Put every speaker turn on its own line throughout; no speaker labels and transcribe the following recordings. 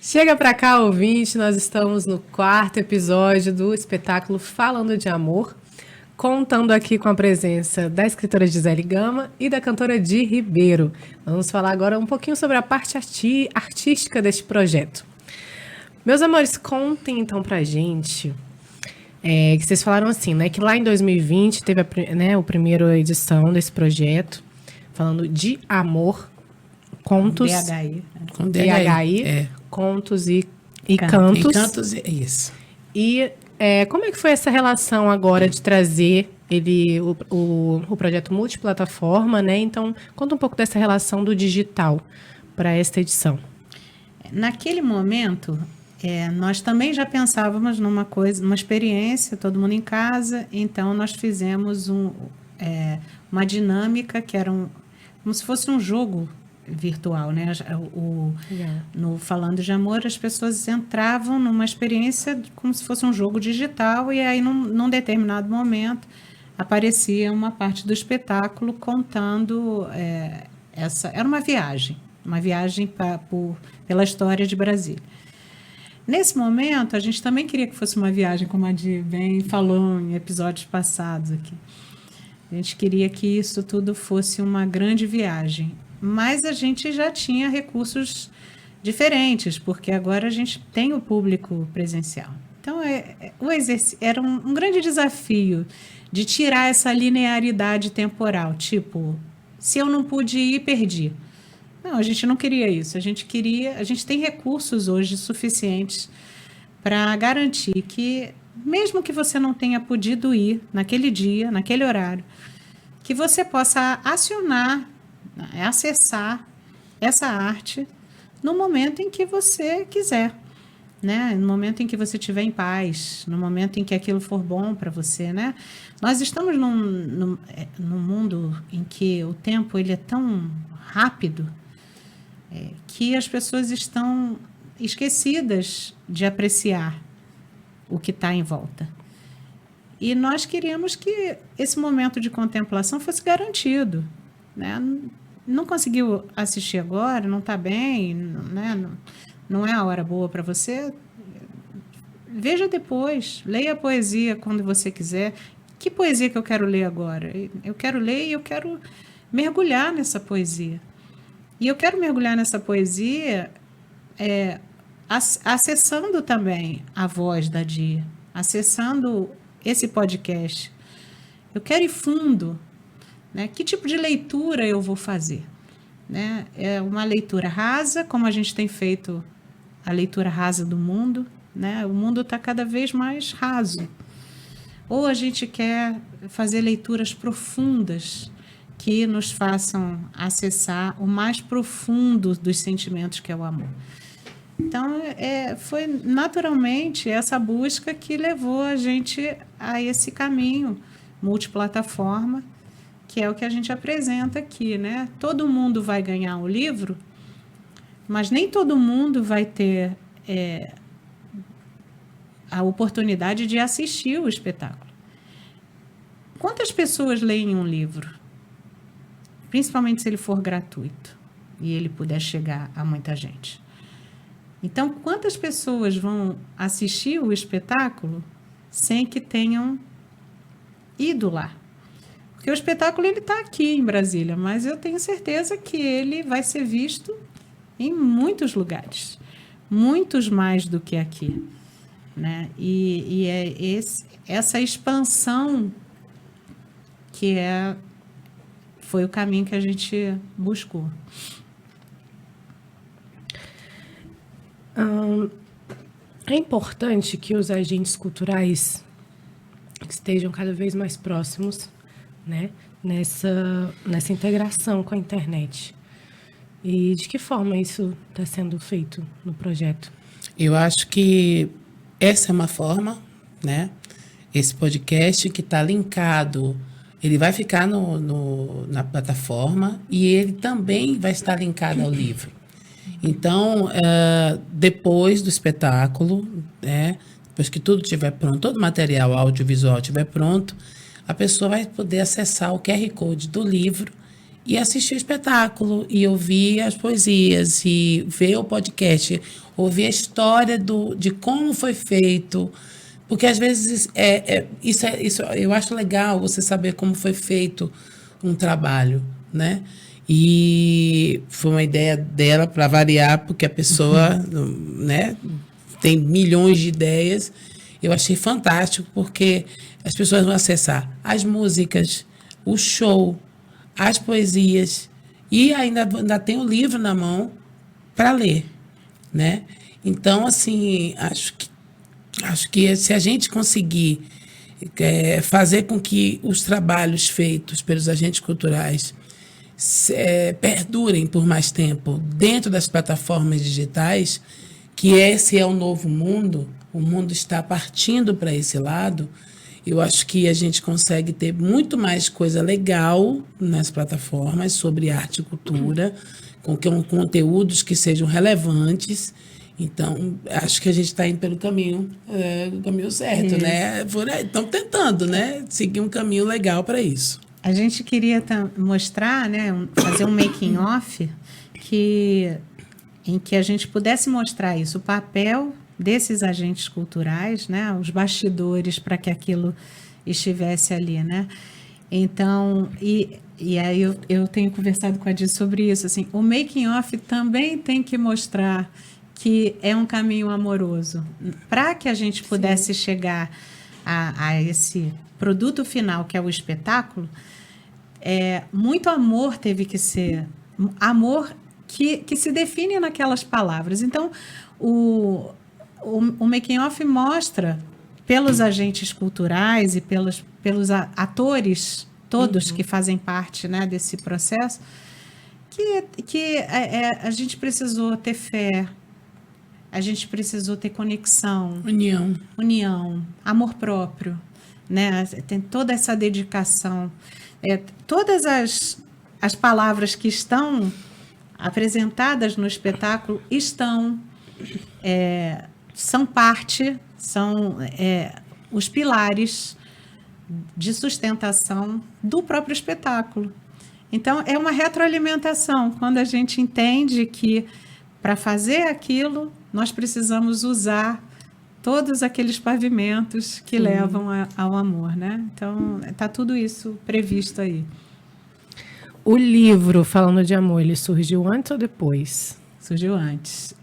Chega pra cá, ouvinte, nós estamos no 4º episódio do espetáculo Falando de Amor, contando aqui com a presença da escritora Gisele Gama e da cantora Di Ribeiro. Vamos falar agora um pouquinho sobre a parte artística deste projeto. Meus amores, contem então pra gente, que vocês falaram assim, né, que lá em 2020 teve a primeira edição desse projeto, falando de amor, contos...
DHI.
Com DHI, contos e cantos.
E cantos, isso.
E como é que foi essa relação agora de trazer o projeto multiplataforma, né? Então, conta um pouco dessa relação do digital para esta edição.
Naquele momento, nós também já pensávamos numa experiência, todo mundo em casa, então nós fizemos uma dinâmica que era como se fosse um jogo virtual, né? No Falando de Amor, as pessoas entravam numa experiência como se fosse um jogo digital e aí, num determinado momento, aparecia uma parte do espetáculo contando era uma viagem pela história de Brasília. Nesse momento, a gente também queria que fosse uma viagem, como a Di bem falou em episódios passados aqui. A gente queria que isso tudo fosse uma grande viagem. Mas a gente já tinha recursos diferentes, porque agora a gente tem o público presencial. Então, era um grande desafio de tirar essa linearidade temporal. Tipo, se eu não pude ir, perdi. Não, a gente não queria isso. A gente tem recursos hoje suficientes para garantir que, mesmo que você não tenha podido ir naquele dia, naquele horário, que você possa acessar essa arte no momento em que você quiser, né? No momento em que você estiver em paz, no momento em que aquilo for bom para você, né? Nós estamos num mundo em que o tempo ele é tão rápido que as pessoas estão esquecidas de apreciar o que está em volta. E nós queríamos que esse momento de contemplação fosse garantido, né? Não conseguiu assistir agora, não está bem, né? Não é a hora boa para você, veja depois, leia a poesia quando você quiser. Que poesia que eu quero ler agora? Eu quero ler e eu quero mergulhar nessa poesia. E eu quero mergulhar nessa poesia acessando também a voz da Dia, acessando esse podcast. Eu quero ir fundo. Né? Que tipo de leitura eu vou fazer? Né? É uma leitura rasa, como a gente tem feito a leitura rasa do mundo. Né? O mundo está cada vez mais raso. Ou a gente quer fazer leituras profundas que nos façam acessar o mais profundo dos sentimentos, que é o amor. Então, foi naturalmente essa busca que levou a gente a esse caminho multiplataforma, que é o que a gente apresenta aqui, né? Todo mundo vai ganhar o livro, mas nem todo mundo vai ter a oportunidade de assistir o espetáculo. Quantas pessoas leem um livro? Principalmente se ele for gratuito e ele puder chegar a muita gente. Então, quantas pessoas vão assistir o espetáculo sem que tenham ido lá? Porque o espetáculo está aqui em Brasília, mas eu tenho certeza que ele vai ser visto em muitos lugares, muitos mais do que aqui. Né? E essa expansão que foi o caminho que a gente buscou.
É importante que os agentes culturais estejam cada vez mais próximos, né, nessa integração com a internet. E de que forma isso está sendo feito no projeto?
Eu acho que essa é uma forma, né? Esse podcast que está linkado, ele vai ficar na plataforma e ele também vai estar linkado ao livro. Então, depois do espetáculo, né, depois que tudo estiver pronto, todo o material audiovisual estiver pronto, a pessoa vai poder acessar o QR Code do livro e assistir o espetáculo, e ouvir as poesias, e ver o podcast, ouvir a história de como foi feito, porque às vezes isso eu acho legal você saber como foi feito um trabalho, né? E foi uma ideia dela para variar, porque a pessoa, né, tem milhões de ideias. Eu achei fantástico, porque as pessoas vão acessar as músicas, o show, as poesias, e ainda tem o livro na mão para ler, né? Então, assim, acho que se a gente conseguir fazer com que os trabalhos feitos pelos agentes culturais perdurem por mais tempo dentro das plataformas digitais, que esse é o novo mundo, o mundo está partindo para esse lado, eu acho que a gente consegue ter muito mais coisa legal nas plataformas sobre arte e cultura, com conteúdos que sejam relevantes. Então, acho que a gente está indo pelo caminho certo, né? Estamos tentando, né? Seguir um caminho legal para isso.
A gente queria mostrar, né, fazer um making off em que a gente pudesse mostrar isso, o papel desses agentes culturais, né, os bastidores para que aquilo estivesse ali, né? Então, e aí eu tenho conversado com a Di sobre isso, assim, o making off também tem que mostrar que é um caminho amoroso, para que a gente pudesse chegar a esse produto final, que é o espetáculo. Muito amor teve que ser, amor que se define naquelas palavras. Então, o making off mostra, pelos agentes culturais e pelos atores todos que fazem parte, né, desse processo, que a gente precisou ter fé, a gente precisou ter conexão, união, amor próprio, né? Tem toda essa dedicação. Todas as palavras que estão apresentadas no espetáculo são parte, são os pilares de sustentação do próprio espetáculo. Então, é uma retroalimentação, quando a gente entende que, para fazer aquilo, nós precisamos usar todos aqueles pavimentos que levam ao amor, né? Então, está tudo isso previsto aí.
O livro Falando de Amor, ele surgiu antes ou depois?
Surgiu antes.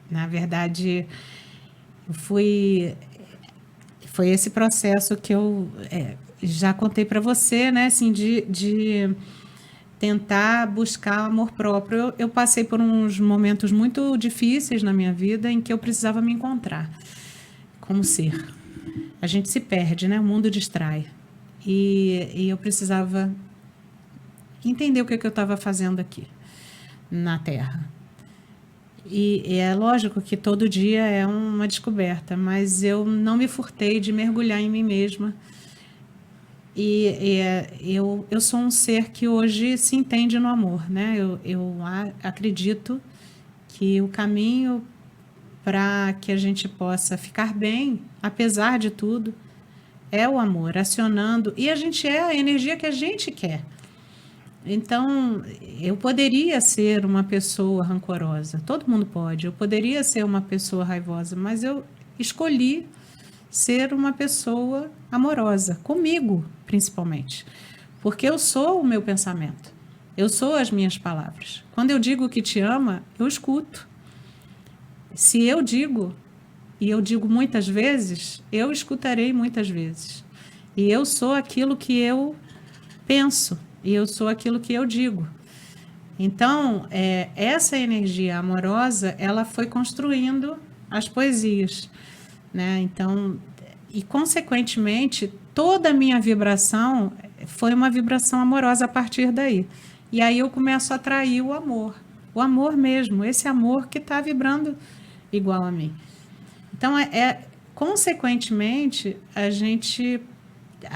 Na verdade, foi esse processo que eu já contei para você, né? Assim, de tentar buscar amor próprio. Eu passei por uns momentos muito difíceis na minha vida em que eu precisava me encontrar como ser. A gente se perde, né? O mundo distrai. E eu precisava entender o que eu estava fazendo aqui na Terra. E é lógico que todo dia é uma descoberta, mas eu não me furtei de mergulhar em mim mesma. Eu sou um ser que hoje se entende no amor, né? Eu acredito que o caminho para que a gente possa ficar bem, apesar de tudo, é o amor, acionando. E a gente é a energia que a gente quer. Então, eu poderia ser uma pessoa rancorosa, todo mundo pode. Eu poderia ser uma pessoa raivosa, mas eu escolhi ser uma pessoa amorosa, comigo, principalmente. Porque eu sou o meu pensamento, eu sou as minhas palavras. Quando eu digo que te ama, eu escuto. Se eu digo, e eu digo muitas vezes, eu escutarei muitas vezes. E eu sou aquilo que eu penso, e eu sou aquilo que eu digo. Então, essa energia amorosa, ela foi construindo as poesias, né? Então, e consequentemente, toda a minha vibração foi uma vibração amorosa a partir daí. E aí eu começo a atrair o amor mesmo, esse amor que está vibrando igual a mim. Então, consequentemente,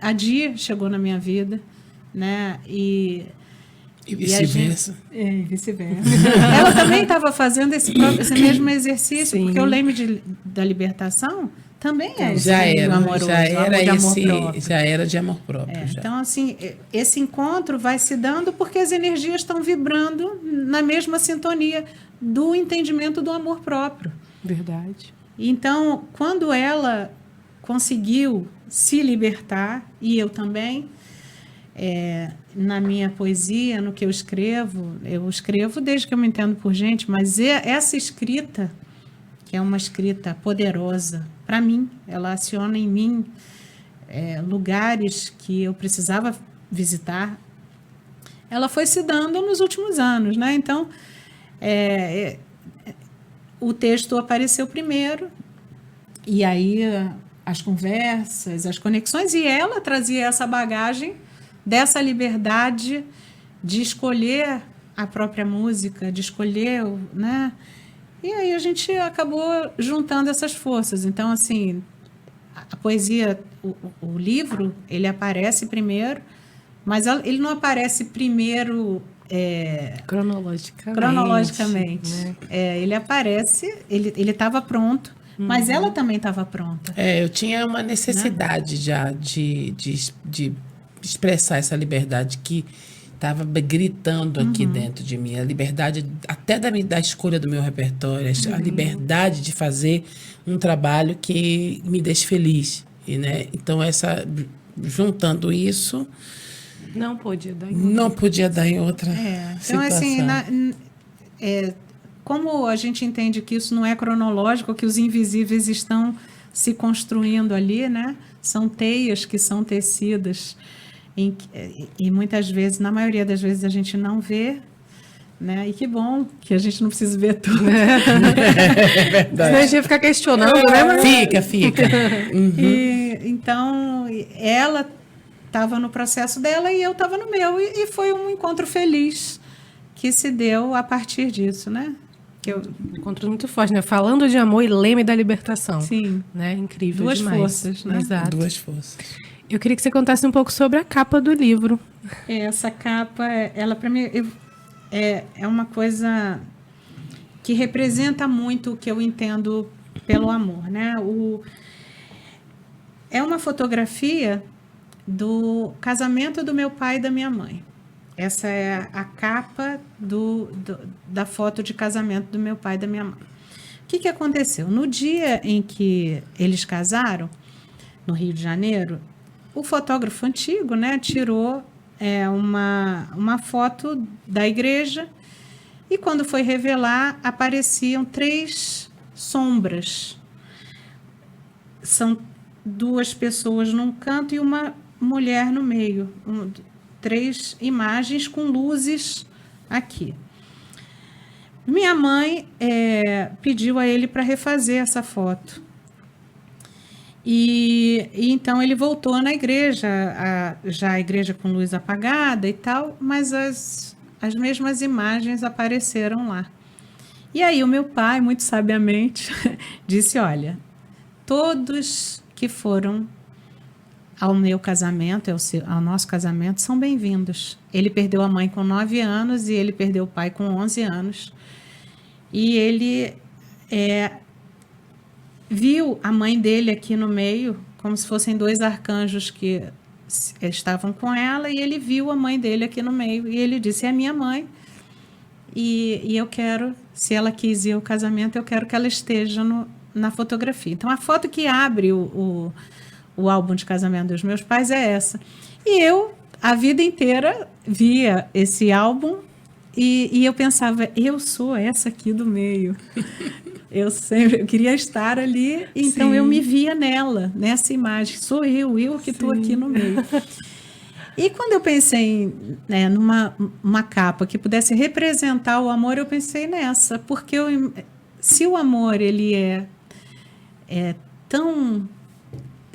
a Di chegou na minha vida, né? E
vice-versa.
Vice-versa. Ela também estava fazendo esse mesmo exercício, porque o leme da libertação também é esse
Já
caminho
era,
amoroso,
já
amor
era
de amor
esse,
próprio.
já era de amor próprio. Já.
Então, assim, esse encontro vai se dando porque as energias estão vibrando na mesma sintonia do entendimento do amor próprio.
Verdade.
Então, quando ela conseguiu se libertar, e eu também, na minha poesia, no que eu escrevo desde que eu me entendo por gente, mas essa escrita, que é uma escrita poderosa, para mim, ela aciona em mim lugares que eu precisava visitar, ela foi se dando nos últimos anos, né? Então, o texto apareceu primeiro, e aí as conversas, as conexões, e ela trazia essa bagagem dessa liberdade de escolher a própria música, de escolher, né? E aí a gente acabou juntando essas forças. Então, assim, a poesia, o livro, ele aparece primeiro, mas ele não aparece primeiro cronologicamente.
Né?
Ele aparece, ele estava pronto, mas ela também estava pronta.
Eu tinha uma necessidade já de expressar essa liberdade que estava gritando aqui dentro de mim. A liberdade até da escolha do meu repertório, a liberdade de fazer um trabalho que me deixe feliz. E, né? Então, juntando isso...
Não podia dar em
Não podia dar em outra
Então,
situação.
assim, como a gente entende que isso não é cronológico, que os invisíveis estão se construindo ali, né? São teias que são tecidas e muitas vezes, na maioria das vezes, a gente não vê, né? E que bom que a gente não precisa ver tudo.
Senão a gente ia ficar questionando, né? Mas...
Fica.
E, então, ela estava no processo dela e eu estava no meu. E foi um encontro feliz que se deu a partir disso, né?
Um encontro muito forte, né? Falando de amor e leme da libertação.
Sim.
Né? Incrível
Duas
demais.
forças, né?
Exato.
Duas forças.
Eu queria que você contasse um pouco sobre a capa do livro.
Essa capa, ela para mim é uma coisa que representa muito o que eu entendo pelo amor, né? É uma fotografia do casamento do meu pai e da minha mãe. Essa é a capa da foto de casamento do meu pai e da minha mãe. O que aconteceu? No dia em que eles casaram, no Rio de Janeiro, o fotógrafo antigo, né, tirou uma foto da igreja e quando foi revelar, apareciam 3 sombras. São 2 pessoas num canto e uma mulher no meio. 3 imagens com luzes aqui. Minha mãe pediu a ele para refazer essa foto. E então ele voltou na igreja, já a igreja com luz apagada e tal, mas as mesmas imagens apareceram lá. E aí o meu pai, muito sabiamente, disse, olha, todos que foram ao meu casamento, ao nosso casamento, são bem-vindos. Ele perdeu a mãe com 9 anos e ele perdeu o pai com 11 anos. E ele viu a mãe dele aqui no meio, como se fossem 2 arcanjos que estavam com ela, e ele viu a mãe dele aqui no meio. E ele disse, é minha mãe, e eu quero, se ela quis ir ao casamento, eu quero que ela esteja na fotografia. Então, a foto que abre o álbum de casamento dos meus pais é essa. E eu, a vida inteira, via esse álbum e eu pensava, eu sou essa aqui do meio. Eu queria estar ali, então
Sim.
eu me via nessa imagem. Sou eu que estou aqui no meio. E quando eu pensei numa capa que pudesse representar o amor, eu pensei nessa. Porque se o amor ele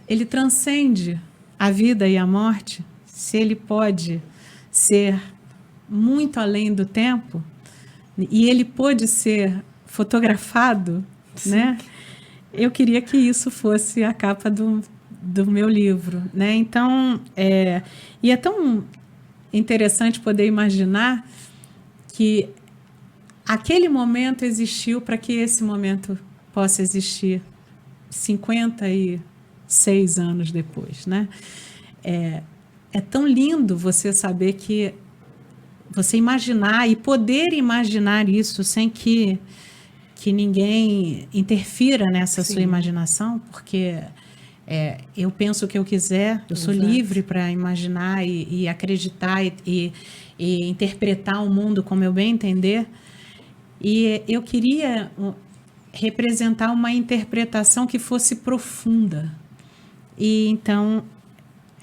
ele transcende a vida e a morte, se ele pode ser muito além do tempo, e ele pode ser fotografado, né? Eu queria que isso fosse a capa do meu livro, né? Então, e é tão interessante poder imaginar que aquele momento existiu para que esse momento possa existir 56 anos depois, né? É tão lindo você saber que você imaginar e poder imaginar isso sem que ninguém interfira nessa sua imaginação, porque eu penso o que eu quiser, eu sou livre para imaginar e acreditar e interpretar o mundo como eu bem entender. E eu queria representar uma interpretação que fosse profunda. E então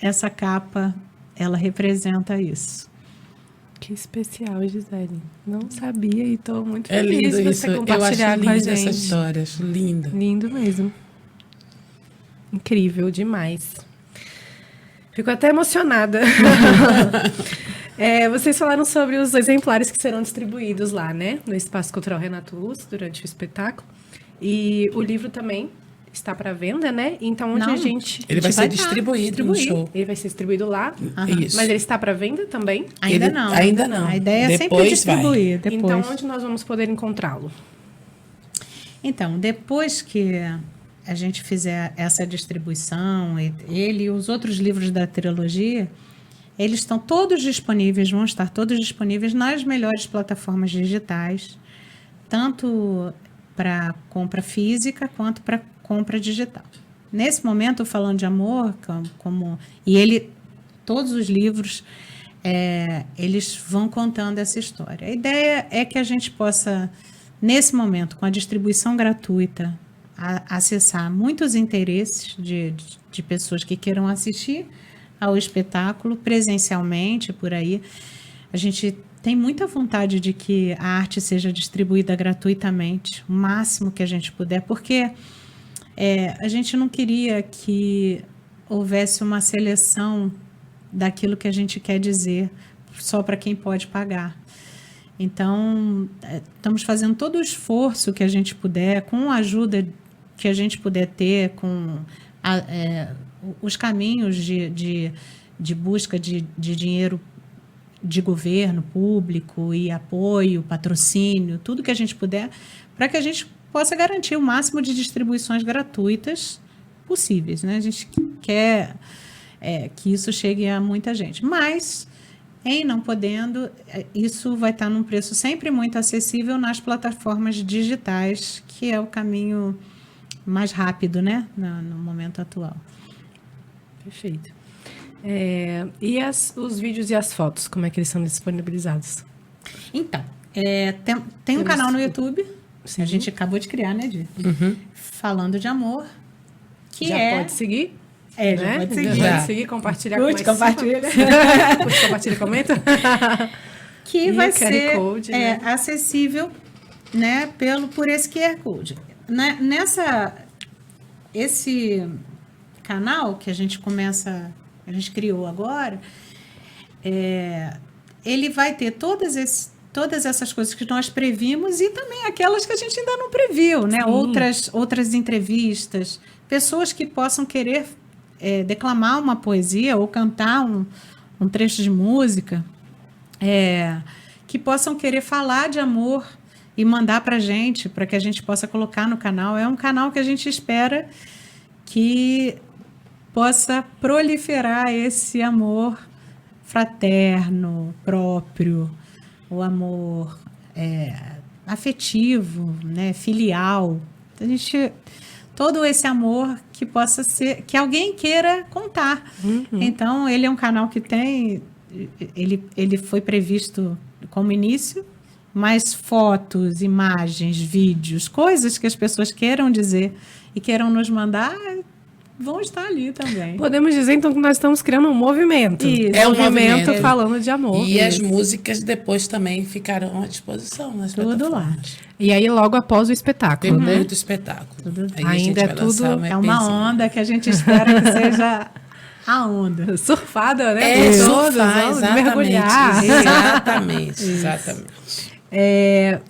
essa capa, ela representa isso.
Que especial, Gisele. Não sabia e estou muito
É
feliz
lindo
de
isso.
você
Eu
compartilhar
acho
com a
linda
gente.
essa história, acho linda.
Lindo mesmo. Incrível demais. Fico até emocionada. Vocês falaram sobre os exemplares que serão distribuídos lá, né? No Espaço Cultural Renato Luz, durante o espetáculo. E o livro também está para venda, né? Então, onde a gente...
Ele vai ser
vai
distribuído no show.
Ele vai ser distribuído lá.
Isso.
Mas ele está para venda também?
Ainda
Ele-
não.
ainda não.
A ideia é sempre
Depois
distribuir. Depois.
Então, onde nós vamos poder encontrá-lo?
Então, depois que a gente fizer essa distribuição, ele e os outros livros da trilogia, eles estão todos disponíveis, vão estar todos disponíveis nas melhores plataformas digitais, tanto para compra física quanto para compra digital. Nesse momento, Falando de Amor, todos os livros, eles vão contando essa história. A ideia é que a gente possa, nesse momento, com a distribuição gratuita, acessar muitos interesses de pessoas que queiram assistir ao espetáculo presencialmente, por aí. A gente tem muita vontade de que a arte seja distribuída gratuitamente, o máximo que a gente puder, porque a gente não queria que houvesse uma seleção daquilo que a gente quer dizer só para quem pode pagar. Então, estamos fazendo todo o esforço que a gente puder, com a ajuda que a gente puder ter, com os caminhos de busca de dinheiro de governo, público e apoio, patrocínio, tudo que a gente puder, para que a gente possa garantir o máximo de distribuições gratuitas possíveis, né? A gente quer que isso chegue a muita gente, mas em não podendo, isso vai estar num preço sempre muito acessível nas plataformas digitais, que é o caminho mais rápido, né, no momento atual.
Perfeito. E os vídeos e as fotos, como é que eles são disponibilizados?
Então, tem um canal no YouTube,
Sim.
a gente acabou de criar, né, Di? Falando de Amor, que
Já pode seguir?
já pode seguir.
Já pode seguir, compartilhar
Curte,
com mais
compartilha.
Curte, compartilha e comenta.
Que
E
vai
o QR
ser
Code, né?
acessível, né, por esse QR Code. Esse canal que a gente criou agora, ele vai ter todas essas coisas que nós previmos e também aquelas que a gente ainda não previu, né? Outras entrevistas, pessoas que possam querer declamar uma poesia ou cantar um trecho de música, que possam querer falar de amor e mandar para a gente, para que a gente possa colocar no canal. É um canal que a gente espera que possa proliferar esse amor fraterno, próprio, o amor afetivo, né, filial. Todo esse amor que possa ser, que alguém queira contar. Então, ele é um canal que ele foi previsto como início, mas fotos, imagens, vídeos, coisas que as pessoas queiram dizer e queiram nos mandar, vão estar ali também.
Podemos dizer, então, que nós estamos criando um movimento.
Isso.
É um
movimento
movimento.
falando de amor.
E as músicas depois também ficarão à disposição nas
Tudo lá.
plataformas.
E aí, logo após o espetáculo, né?
Depois do espetáculo. Aí a
Ainda
gente
é
vai
tudo-
lançar
É uma onda que a gente espera que seja a onda.
Surfada, né?
É,
Por todos,
surfar,
vamos
exatamente.
mergulhar.
Exatamente.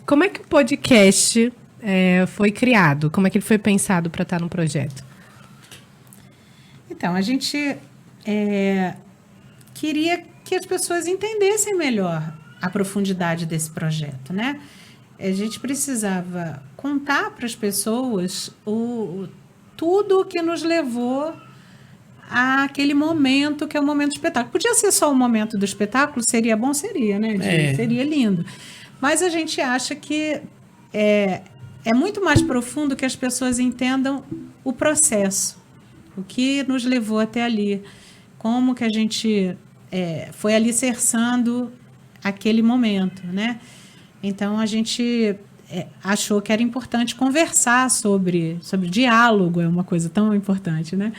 Como é que o podcast foi criado? Como é que ele foi pensado para estar no projeto?
Então, a gente queria que as pessoas entendessem melhor a profundidade desse projeto, né? A gente precisava contar para as pessoas tudo o que nos levou àquele momento que é o momento do espetáculo. Podia ser só o momento do espetáculo, seria bom, seria, né? Seria lindo. Mas a gente acha que é muito mais profundo que as pessoas entendam o processo, o que nos levou até ali, como que a gente foi alicerçando aquele momento, né? Então, a gente achou que era importante conversar sobre diálogo, é uma coisa tão importante, né?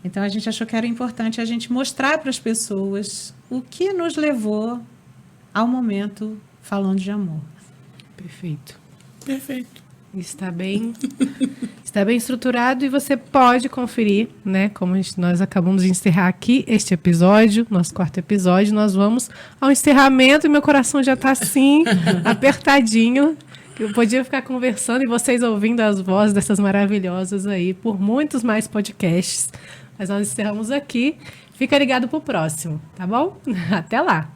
Então, a gente achou que era importante a gente mostrar para as pessoas o que nos levou ao momento falando de amor.
Perfeito.
Perfeito.
Está bem estruturado e você pode conferir, né? Como nós acabamos de encerrar aqui este episódio, nosso 4º episódio, nós vamos ao encerramento e meu coração já está assim, apertadinho. Eu podia ficar conversando e vocês ouvindo as vozes dessas maravilhosas aí por muitos mais podcasts. Mas nós encerramos aqui. Fica ligado pro próximo, tá bom? Até lá!